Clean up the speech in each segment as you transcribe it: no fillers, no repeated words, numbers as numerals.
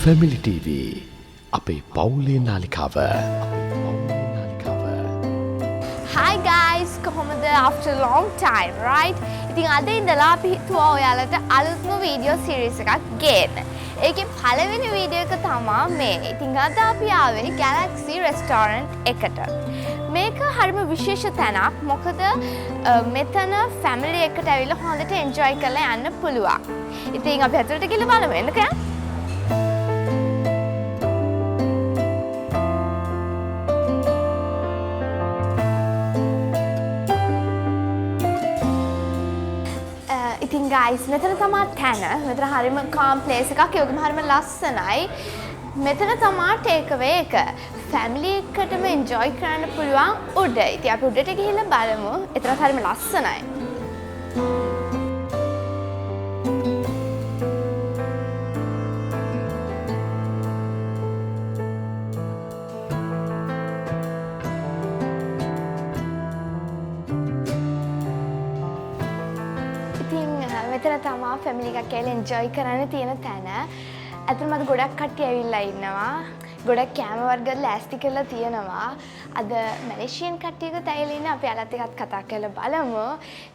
Family TV අපේ පවුලේ නාලිකාව. Hi guys, කොහොමද after a long time, right? ඉතින් අද ඉඳලා අපි හිතුවා ඔයාලට අලුත්ම වීඩියෝ සීරීස් එකක් ගේන්න. ඒකේ පළවෙනි වීඩියෝ එක තමයි මේ. ඉතින් අද අපි ආවේ Galaxy Restaurant එකට. මේක හරිම විශේෂ තැනක්. මොකද මෙතන family එකට ඇවිල්ලා හොඳට enjoy කරලා යන්න පුළුවන්. ඉතින් අපි ඇතුළට ගිහලා බලමු. එන්නකෝ. ඉතින් guys මෙතන තමයි තැන. මෙතන හරිම calm place එකක්. ඒ වගේම හරිම ලස්සනයි. මෙතන තමයි take away එක. family එකටම enjoy කරන්න පුළුවන් උඩ. ඉතින් අපි උඩට ගිහිල්ලා බලමු. එතනත් හරිම ලස්සනයි. මෙතන තමයි ෆැමිලි එකක් ඇවිල්ලා එන්ජොයි කරන්න තියෙන තැන. අතන මට ගොඩක් කට්ටිය ඇවිල්ලා ඉන්නවා. ගොඩක් කෑම වර්ග ලෑස්ති කරලා තියෙනවා. අද මැලේසියන් කට්ටියකුත් ඇවිල්ලා ඉන්න. අපි අලත් එකත් කතා කරලා බලමු.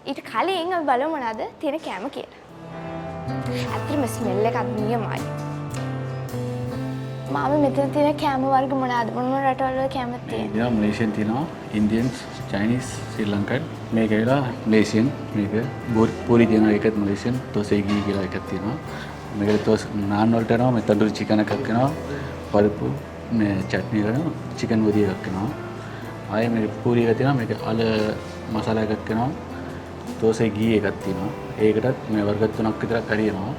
ඊට කලින් අපි බලමු මොනවද තියෙන කෑම කියලා. අත්‍තරම ස්මෙල් එකක් නියමයි. මාම මෙතන තියෙන කෑම වර්ග මොනවද? මොන රටවල කෑම තියෙන්නේ? Yeah, Malaysian තියෙනවා, Indians, Chinese, Sri Lankan. මේක ඇවිල්ලා Malaysian. මේක පූරි තියෙනවා, ඒකත් Malaysian. තොසේගී කියලා එකක් තියෙනවා. මේකට තොස් නාන් වලට යනවා, මේ තන්දූරි චිකන් එකක් වෙනවා. පරිප්පු මේ චට්නි කරනවා, චිකන් වදිය එකක් වෙනවා. ආයේ මේ පූරි එක තියෙනවා, මේක අල මසාලා එකක් වෙනවා. තොසේගී එකක් තියෙනවා. ඒකටත් මේ වර්ග තුනක් විතරක් හරියනවා.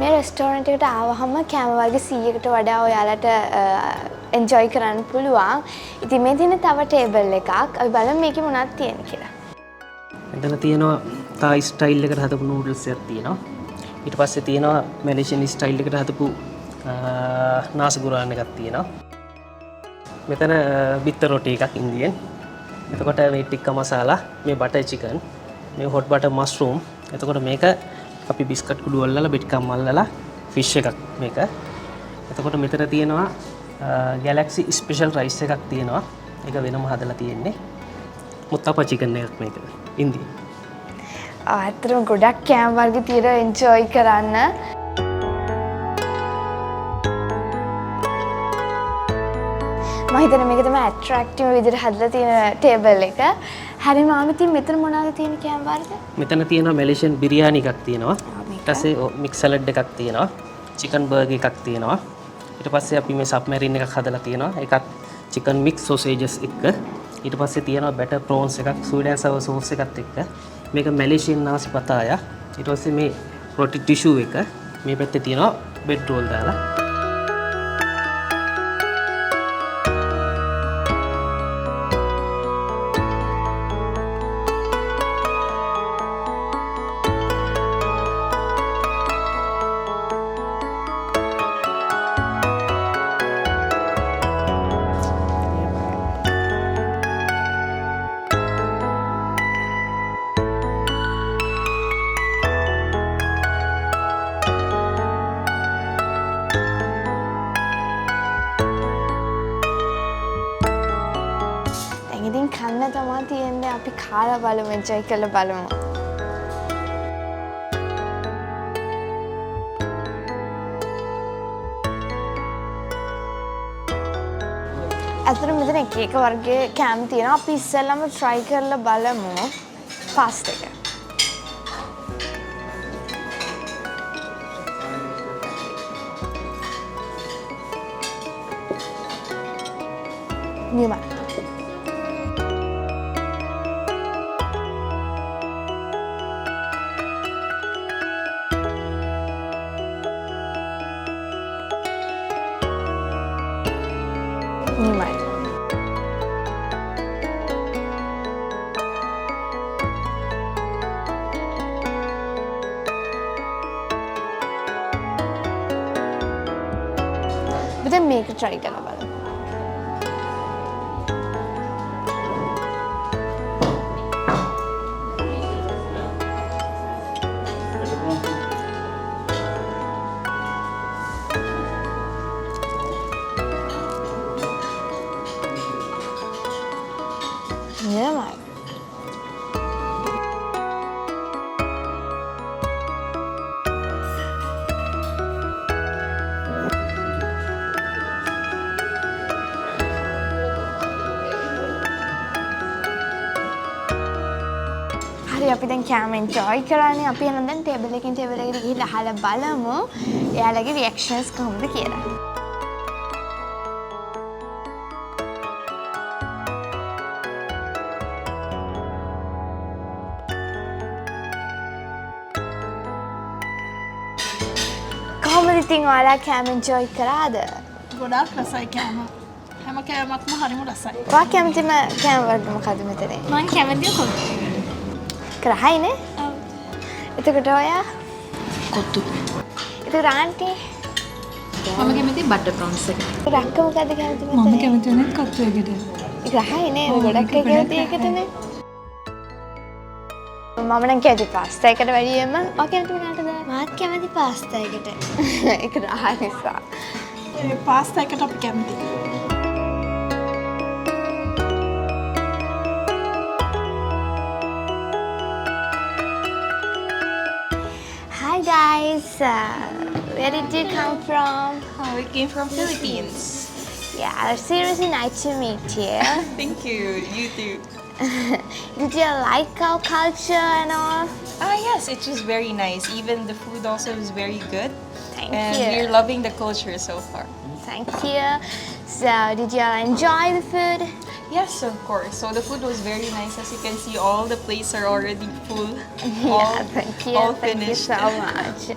මේ රෙස්ටෝරන්ට් එකට ආවහම කෑම වර්ග 100කට වඩා ඔයාලට එන්ජොයි කරන්න පුළුවන්. ඉතින් මේ තියෙන තව ටේබල් එකක්. අපි බලමු මේකේ මොනවද තියෙන්නේ කියලා. මෙතන තියෙනවා තායි ස්ටයිල් එකට හදපු නූඩල්ස් එකක් තියෙනවා. ඊට පස්සේ තියෙනවා මැලේසියන් ස්ටයිල් එකට හදපු නාසි ගුරාන් එකක් තියෙනවා. මෙතන බිත්තර රොටි එකක් ඉන්දියන්. එතකොට මේ ටික්කා මසාලා, මේ බටර් චිකන්, මේ හොට් බටර් මස්රූම්. එතකොට මේක අපි බිස්කට් කුඩු වලලා බෙට්කම් මල්ලලා ෆිෂ් එකක් මේක. එතකොට මෙතන තියෙනවා Galaxy ස්පෙෂල් රයිස් එකක් තියෙනවා. ඒක වෙනම හදලා තියෙන්නේ. මුත්තපා චිකන් එකක් මේක. ඉන්දිය. ඇත්තටම ගොඩක් කෑම වර්ග තියෙන එන්ජොයි කරන්න. මම හිතන්නේ මේක තමයි ඇට්‍රැක්ටිව් විදිහට හදලා තියෙන ටේබල් එක. හරි මාම ඉතින් මෙතන මොනවද තියෙන කෑම වර්ග? මෙතන තියෙනවා මැලේසියන් බිරියානි එකක් තියෙනවා. ඊට පස්සේ මික්ස් සලාඩ් එකක් තියෙනවා. චිකන් බර්ගර් එකක් තියෙනවා. ඊට පස්සේ අපි මේ සබ්මැරින් එකක් හදලා තියෙනවා. ඒකත් චිකන් මික්ස් සොසේජස් එක්ක. ඊට පස්සේ තියෙනවා බැටර් ප්‍රෝන්ස් එකක් ස්වීට් ඇන්ඩ් සවර් සෝස් එකත් එක්ක. මේක මැලේසියන් නාසි පතායා. ඊට පස්සේ මේ රොටි ටිෂු එක. මේ පැත්තේ තියෙනවා බෙඩ් රෝල් දාලා. ඉතින් කන්න තමයි තියෙන්නේ. අපි කාලා බලමු, එන්ජොයි කරලා බලමු. ඇත්තටම මෙතන එක එක වර්ගයේ කෑම තියෙනවා. අපි ඉස්සෙල්ලාම try කරලා බලමු ෆාස්ට් එක. නියමයි. නියමයි. දැන් මේක try කරලා බලමු. අපි දැන් කෑම එන්ජොයි කරන්නේ. අපි එහෙනම් දැන් ටේබල් එකකින් ටේබල් එකට ගිහිල්ලා අහලා බලමු එයාලගේ රියැක්ෂන්ස් කොහොමද කියලා. කොහොමද ඉතින් ඔයාලා කෑම එන්ජොයි කරාද? ගොඩාක් රසයි කෑම. හැම කෑමක්ම හරිම රසයි. ඔයා කැමතිම කෑම වර්ග මොකද්ද මෙතන? මම කැමතියි කොත්තු. කරහයිනේ? ඔව්. එතකොට ඔයා? කොත්තු. එතකොට ආන්ටි? මම කැමතියි බටර් ප්‍රොන්ස් එක. රක්ක මොකද්ද කැමති මෙතන? මම කැමති වෙන්නේ කොත්තු එකට. කරහයිනේ ගොඩක් අය කැමති ඒකටනේ. මම නම් කැමති පාස්තා එකට වැඩියෙන්ම. ඔයා කැමති මොකටද? මාත් කැමති පාස්තා එකට. ඒක රහයි නිසා. පාස්තා එකට අපි කැමතියි. Hi guys, where did you come from? We came from Philippines. Yeah, seriously nice to meet you. Thank you. You too. Did you like our culture and all? Yes, it was very nice. Even the food also was very good. Thank and you. we're loving the culture so far. Thank you. So, did you all enjoy the food? Yes, of course. So the food was very nice. As you can see, all the plates are already full. Yeah, thank you. All Thank you finished. so much.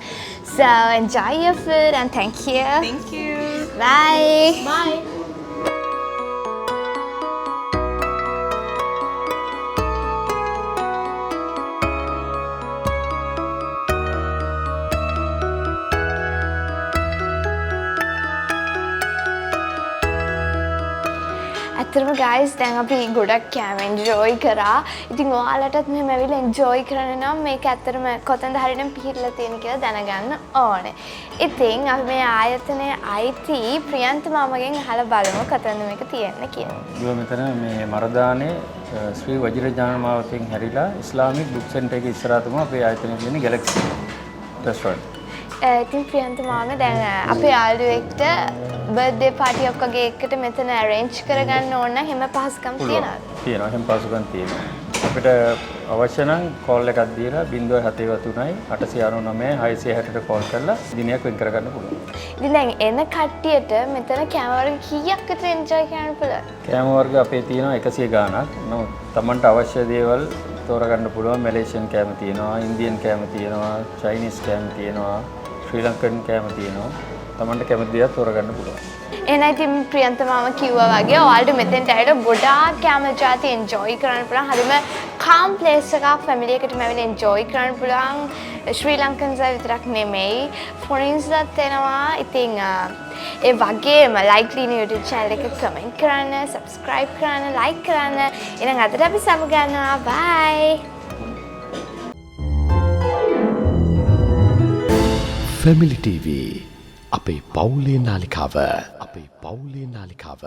So, enjoy your food and thank you. Thank you. Bye. Bye. ඇත්තටම guys දැන් අපි ගොඩක් කෑම enjoy කරා. ඉතින් ඔයාලටත් මෙහෙම ඇවිල්ලා enjoy කරන්න නම් මේක ඇත්තටම කොතනද හරියටම පිහිටලා තියෙන කියලා දැනගන්න ඕනේ. ඉතින් අපි මේ ආයතනයේ අයිති ප්‍රියන්ත මාමගෙන් අහලා බලමු කොතනද මේක තියෙන්නේ කියලා. ඊළඟ මෙතන මේ මරදානේ ශ්‍රී වජිරජාන මාවතෙන් හැරිලා ඉස්ලාමික් බුක් සෙන්ටර් එකේ ඉස්සරහ තමයි අපේ ආයතනයේ තියෙන ගැලැක්සි රෙස්ටොරන්ට්. ඉතින් ප්‍රියන්ත මාම දැන් අපේ යාළුවෙක්ට බර්ත්ඩේ පාටි එකක් වගේ එකට මෙතන arrange කරගන්න ඕන නම් හැම පහසුකම් තියනවද? තියෙනවා. හැම පහසුකම් තියෙනවා. අපිට අවශ්‍ය නම් කෝල් එකක් දීලා 073 899 660ට කෝල් කරලා දිනයක් වෙන් කරගන්න පුළුවන්. ඉතින් දැන් එන කට්ටියට මෙතන කෑම වර්ග කීයක් විතර එන්ජොයි කරන්න පුළුවන්? කෑම වර්ග අපේ තියෙනවා 100 ගාණක්. නමුත් Tamanට අවශ්‍ය දේවල් තෝරගන්න පුළුවන්. මැලේසියන් කෑම තියෙනවා, ඉන්දියන් කෑම තියෙනවා, චයිනීස් කෑම තියෙනවා, ශ්‍රී ලංකන් කෑම තියෙනවා. Tamanට කැමති දේවල් තෝරගන්න පුළුවන්. එහෙනම් ඉතින් ප්‍රියන්ත මාම කිව්වා වගේ ඔයාලට මෙතෙන්ට ඇවිල්ලා ගොඩාක් කැම ජාති එන්ජොයි කරන්න පුළුවන්. හරිම calm place එකක් family එකටම ඇවිල්ලා එන්ජොයි කරන්න පුළුවන්. ශ්‍රී ලංකන්ස් විතරක් නෙමෙයි foreigners එනවා. ඉතින් ඒ වගේම likely YouTube channel එක comment කරන්න, subscribe කරන්න, like කරන්න. එහෙනම් අදට අපි සමගන්නවා. Bye. Family TV අපේ පවුලේ නාලිකාව. අපේ පවුලේ නාලිකාව.